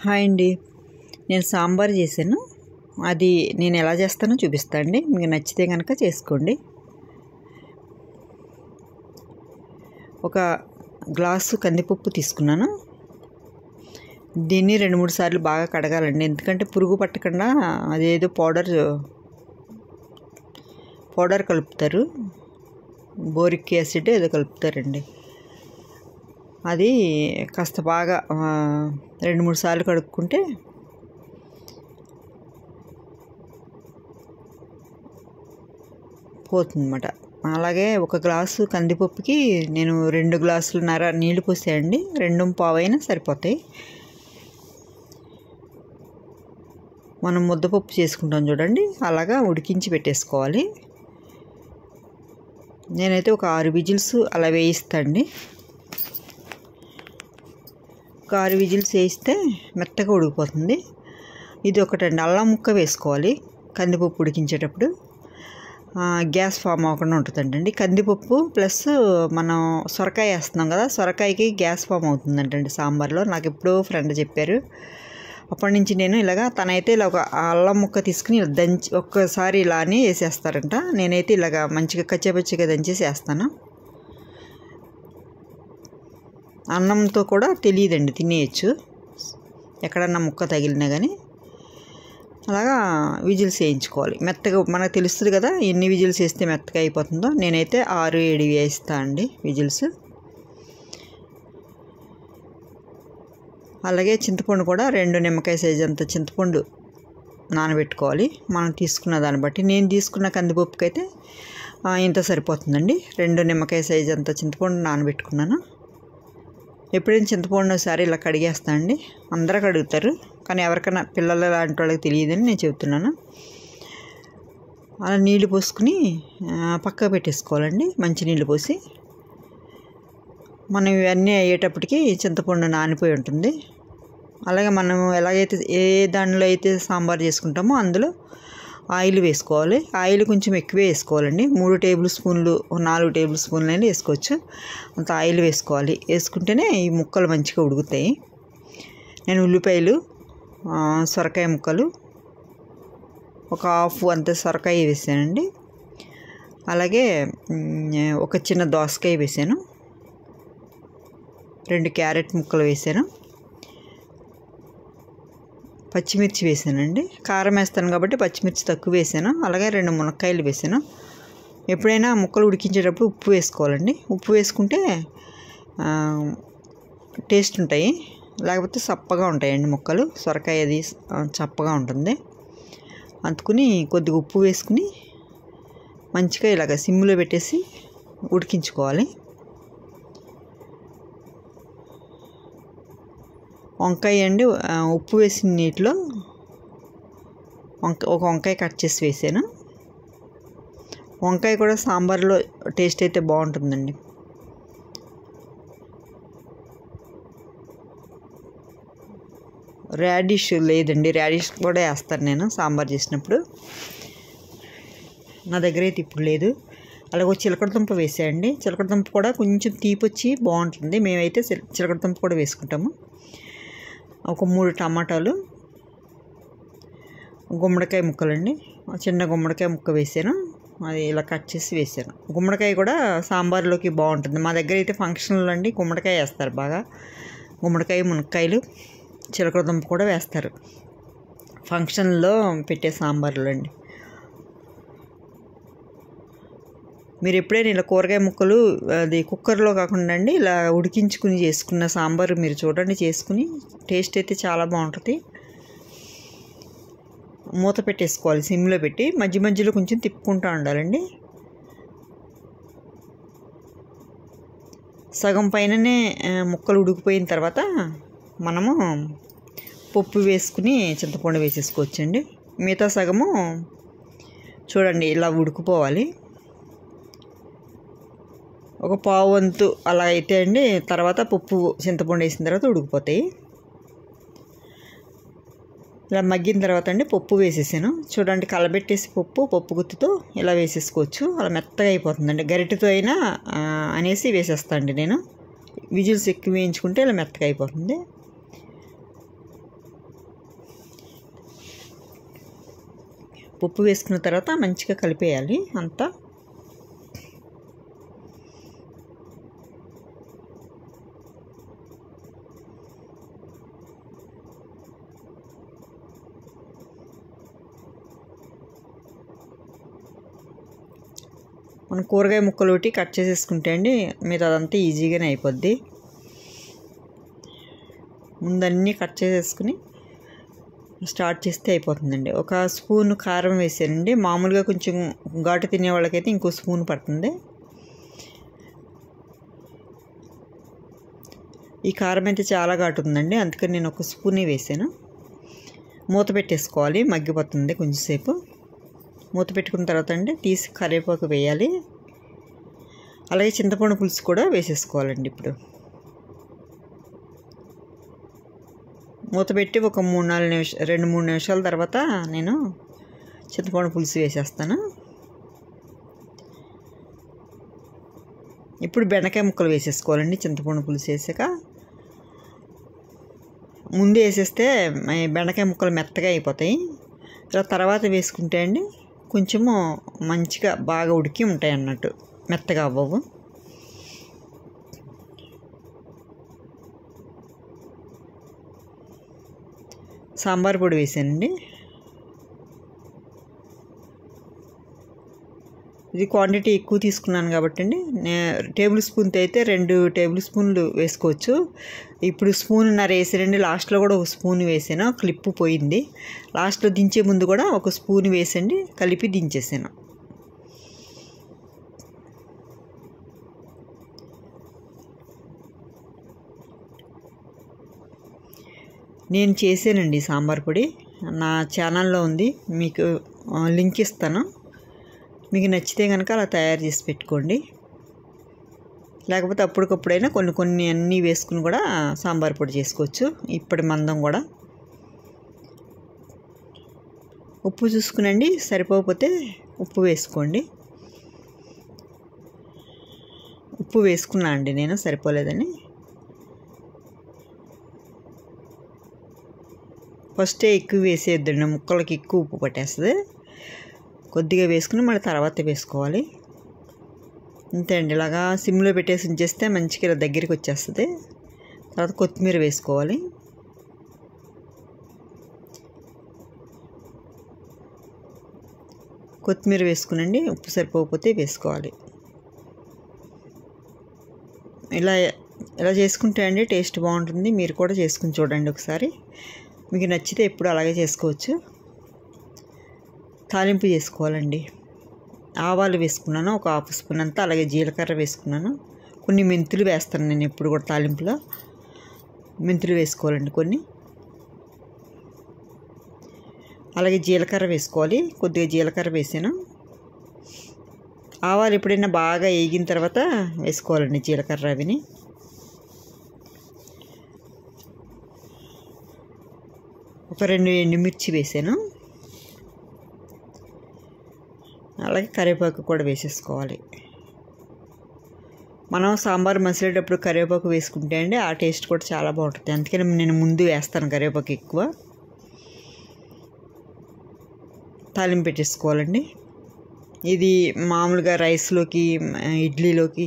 Hi అండి, నేను సాంబార్ చేశాను. అది నేను ఎలా చేస్తానో చూపిస్తా అండి. మీకు నచ్చితే కనుక చేసుకోండి. ఒక గ్లాసు కందిపప్పు తీసుకున్నాను. దీన్ని 2-3 సార్లు బాగా కడగాలండి, ఎందుకంటే పురుగు పట్టకుండా. అదేదో పౌడర్ కలుపుతారు, బోరిక్ యాసిడ్ ఏదో కలుపుతారండి. అది కాస్త బాగా 2-3 సార్లు కడుక్కుంటే పోతుందన్నమాట. అలాగే ఒక గ్లాసు కందిపప్పుకి నేను 2 గ్లాసులన్నర నీళ్లు పోసాయండి. 2.25 అయినా సరిపోతాయి. మనం ముద్దపప్పు చేసుకుంటాం చూడండి, అలాగా ఉడికించి పెట్టేసుకోవాలి. నేనైతే ఒక 6 విజిల్స్ అలా వేయిస్తాండి. ఒక 6 విజిల్స్ వేయిస్తే మెత్తగా ఉడికిపోతుంది. ఇది ఒకటండి, అల్లం ముక్క వేసుకోవాలి కందిపప్పు ఉడికించేటప్పుడు. గ్యాస్ ఫామ్ అవ్వకుండా ఉంటుందంటండి. కందిపప్పు ప్లస్ మనం సొరకాయ వేస్తున్నాం కదా, సొరకాయకి గ్యాస్ ఫామ్ అవుతుందంటండి సాంబార్లో. నాకు ఎప్పుడో ఫ్రెండ్ చెప్పారు. అప్పటి నుంచి నేను తనైతే ఇలా ఒక అల్లం ముక్క తీసుకుని దంచి ఒక్కసారి ఇలా అని వేసేస్తారంట. నేనైతే ఇలాగా మంచిగా కచ్చాపచ్చిగా దంచేసి వేస్తాను. అన్నంతో కూడా తెలియదండి, తినేయచ్చు ఎక్కడన్నా ముక్క తగిలినా కానీ. అలాగా విజిల్స్ వేయించుకోవాలి మెత్తగా. మనకు తెలుస్తుంది కదా ఎన్ని విజిల్స్ వేస్తే మెత్తగా అయిపోతుందో. నేనైతే 6-7 వేస్తా అండి విజిల్స్. అలాగే చింతపండు కూడా 2 నిమ్మకాయ సైజు అంత చింతపండు నానబెట్టుకోవాలి, మనం తీసుకున్న దాన్ని బట్టి. నేను తీసుకున్న కందిపప్పుకి అయితే ఇంత సరిపోతుందండి. 2 నిమ్మకాయ సైజు అంత చింతపండు నానబెట్టుకున్నాను. ఎప్పుడైనా చింతపండు ఒకసారి ఇలా కడిగేస్తాను అండి. అందరూ కడుగుతారు, కానీ ఎవరికైనా పిల్లలు లాంటి వాళ్ళకి తెలియదని నేను చెబుతున్నాను. అలా నీళ్లు పోసుకుని పక్కకు పెట్టేసుకోవాలండి. మంచి నీళ్ళు పోసి మనం ఇవన్నీ అయ్యేటప్పటికి చింతపండు నానిపోయి ఉంటుంది. అలాగే మనం ఎలాగైతే ఏ దానిలో అయితే సాంబార్ చేసుకుంటామో అందులో ఆయిల్ వేసుకోవాలి. ఆయిల్ కొంచెం ఎక్కువే వేసుకోవాలండి. 3 టేబుల్ స్పూన్లు 4 టేబుల్ స్పూన్లు అయినా వేసుకోవచ్చు. అంత ఆయిల్ వేసుకోవాలి. వేసుకుంటేనే ఈ ముక్కలు మంచిగా ఉడుకుతాయి. నేను ఉల్లిపాయలు, సొరకాయ ముక్కలు, ఒక హాఫ్ అంత సొరకాయ వేసానండి. అలాగే ఒక చిన్న దోసకాయ వేసాను, 2 క్యారెట్ ముక్కలు వేసాను, పచ్చిమిర్చి వేసానండి. కారం వేస్తాను కాబట్టి పచ్చిమిర్చి తక్కువ వేసాను. అలాగే 2 మునక్కాయలు వేసాను. ఎప్పుడైనా ముక్కలు ఉడికించేటప్పుడు ఉప్పు వేసుకోవాలండి. ఉప్పు వేసుకుంటే టేస్ట్ ఉంటాయి, లేకపోతే చప్పగా ఉంటాయండి ముక్కలు. సొరకాయ అది చప్పగా ఉంటుంది. అందుకుని కొద్దిగా ఉప్పు వేసుకుని మంచిగా ఇలాగ సిమ్లో పెట్టేసి ఉడికించుకోవాలి. వంకాయ అండి, ఉప్పు వేసిన నీటిలో ఒక వంకాయ కట్ చేసి వేసాను. వంకాయ కూడా సాంబార్లో టేస్ట్ అయితే బాగుంటుందండి. రాడిష్ లేదండి, రాడిష్ కూడా వేస్తాను నేను సాంబార్ చేసినప్పుడు. నా దగ్గర అయితే ఇప్పుడు లేదు. అలాగే చిలకడదుంప వేసాయండి. చిలకడదుంప కూడా కొంచెం తీపి వచ్చి బాగుంటుంది. మేమైతే చిలకడదుంప కూడా వేసుకుంటాము. ఒక 3 టమాటాలు, గుమ్మడికాయ ముక్కలండి, చిన్న గుమ్మడికాయ ముక్క వేసాను. అది ఇలా కట్ చేసి వేసాను. గుమ్మడికాయ కూడా సాంబార్లోకి బాగుంటుంది. మా దగ్గర అయితే ఫంక్షన్లో అండి గుమ్మడికాయ వేస్తారు బాగా. గుమ్మడికాయ, మునక్కాయలు, చిలకడదుంప కూడా వేస్తారు ఫంక్షన్లో పెట్టే సాంబార్లో అండి. మీరు ఎప్పుడైనా ఇలా కూరగాయ ముక్కలు అది కుక్కర్లో కాకుండా అండి ఇలా ఉడికించుకుని చేసుకున్న సాంబారు మీరు చూడండి, చేసుకుని టేస్ట్ అయితే చాలా బాగుంటుంది. మూత పెట్టేసుకోవాలి సిమ్లో పెట్టి. మధ్య మధ్యలో కొంచెం తిప్పుకుంటూ ఉండాలండి. సగం పైననే ముక్కలు ఉడికిపోయిన తర్వాత మనము పప్పు వేసుకుని చింతపండు వేసేసుకోవచ్చండి. మిగతా సగము చూడండి ఇలా ఉడికిపోవాలి. ఒక పావు వంతు అలా అయితే అండి, తర్వాత పప్పు చింతపండు వేసిన తర్వాత ఉడికిపోతాయి. ఇలా మగ్గిన తర్వాత అండి పప్పు వేసేసాను. చూడండి కలబెట్టేసి పప్పు గుత్తితో ఇలా వేసేసుకోవచ్చు. అలా మెత్తగా అయిపోతుందండి. గరిటెతో అయినా అనేసి వేసేస్తా అండి నేను. విజిల్స్ ఎక్కువ వేయించుకుంటే ఇలా మెత్తగా అయిపోతుంది. ఉప్పు వేసుకున్న తర్వాత మంచిగా కలిపేయాలి అంతా. మనం కూరగాయ ముక్కలు ఒకటి కట్ చేసేసుకుంటే అండి మీరు అదంతా ఈజీగానే అయిపోద్ది. ముందన్నీ కట్ చేసేసుకుని స్టార్ట్ చేస్తే అయిపోతుందండి. ఒక స్పూన్ కారం వేసానండి. మామూలుగా కొంచెం ఘాటు తినే వాళ్ళకైతే ఇంకో స్పూన్ పడుతుంది. ఈ కారం అయితే చాలా ఘాటు ఉందండి, అందుకని నేను ఒక స్పూనే వేసాను. మూత పెట్టేసుకోవాలి, మగ్గిపోతుంది కొంచెంసేపు. మూత పెట్టుకున్న తర్వాత అండి తీసి కరివేపాకు వేయాలి. అలాగే చింతపండు పులుసు కూడా వేసేసుకోవాలండి. ఇప్పుడు మూత పెట్టి ఒక 2-3 నిమిషాల తర్వాత నేను చింతపండు పులుసు వేసేస్తాను. ఇప్పుడు బెండకాయ ముక్కలు వేసేసుకోవాలండి. చింతపండు పులుసు వేసాక ముందు వేసేస్తే బెండకాయ ముక్కలు మెత్తగా అయిపోతాయి. ఇలా తర్వాత వేసుకుంటే అండి కొంచెము మంచిగా బాగా ఉడికి ఉంటాయి అన్నట్టు, మెత్తగా అవ్వవు. సాంబార్ పొడి వేసానండి. ఇది క్వాంటిటీ ఎక్కువ తీసుకున్నాను కాబట్టి అండి టేబుల్ స్పూన్తో అయితే 2 టేబుల్ స్పూన్లు వేసుకోవచ్చు. ఇప్పుడు స్పూన్నర వేసానండి. లాస్ట్లో కూడా ఒక స్పూన్ వేసాను, క్లిప్పు పోయింది. లాస్ట్లో దించే ముందు కూడా ఒక స్పూన్ వేసండి కలిపి దించేసాను. నేను చేసానండి సాంబార్ పొడి, నా ఛానల్లో ఉంది, మీకు లింక్ ఇస్తాను. మీకు నచ్చితే కనుక అలా తయారు చేసి పెట్టుకోండి. లేకపోతే అప్పటికప్పుడైనా కొన్ని అన్నీ వేసుకుని కూడా సాంబార్ పొడి చేసుకోవచ్చు. ఇప్పటి మందం కూడా ఉప్పు చూసుకునండి, సరిపోకపోతే ఉప్పు వేసుకోండి. ఉప్పు వేసుకున్నా అండి నేను, సరిపోలేదని. ఫస్టే ఎక్కువ వేసేద్దండి, ముక్కలకి ఎక్కువ ఉప్పు పట్టేస్తుంది. కొద్దిగా వేసుకుని మళ్ళీ తర్వాత వేసుకోవాలి. అంతే అండి. ఇలాగా సిమ్లో పెట్టేసి ఉంచేస్తే మంచిగా ఇలా దగ్గరికి వచ్చేస్తుంది. తర్వాత కొత్తిమీర వేసుకోవాలి. కొత్తిమీర వేసుకునండి, ఉప్పు సరిపోకపోతే వేసుకోవాలి. ఇలా చేసుకుంటే అండి టేస్ట్ బాగుంటుంది. మీరు కూడా చేసుకుని చూడండి ఒకసారి, మీకు నచ్చితే ఎప్పుడు అలాగే చేసుకోవచ్చు. తాలింపు చేసుకోవాలండి. ఆవాలు వేసుకున్నాను ఒక 1/2 స్పూన్ అంతా, అలాగే జీలకర్ర వేసుకున్నాను. కొన్ని మెంతులు వేస్తాను నేను ఎప్పుడు కూడా తాలింపులో, మెంతులు వేసుకోవాలండి కొన్ని. అలాగే జీలకర్ర వేసుకోవాలి, కొద్దిగా జీలకర్ర వేసాను. ఆవాలు ఎప్పుడైనా బాగా వేగిన తర్వాత వేసుకోవాలండి జీలకర్ర అవిని. ఒక 2 ఎండుమిర్చి వేసాను. అలాగే కరివేపాకు కూడా వేసేసుకోవాలి. మనం సాంబార్ మసిలేటప్పుడు కరివేపాకు వేసుకుంటే అండి ఆ టేస్ట్ కూడా చాలా బాగుంటుంది. అందుకని నేను ముందు వేస్తాను కరివేపాకు ఎక్కువ. తాలింపు పెట్టేసుకోవాలండి. ఇది మామూలుగా రైస్లోకి, ఇడ్లీలోకి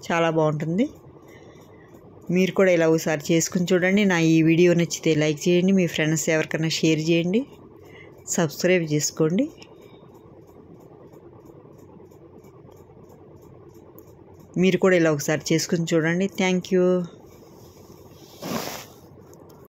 చాలా బాగుంటుంది. మీరు కూడా ఇలా ఒకసారి చేసుకుని చూడండి. నా ఈ వీడియో నచ్చితే లైక్ చేయండి, మీ ఫ్రెండ్స్ ఎవరికైనా షేర్ చేయండి, సబ్స్క్రైబ్ చేసుకోండి. మీరు కూడా ఇలా ఒకసారి చేసుకుని చూడండి. Thank you.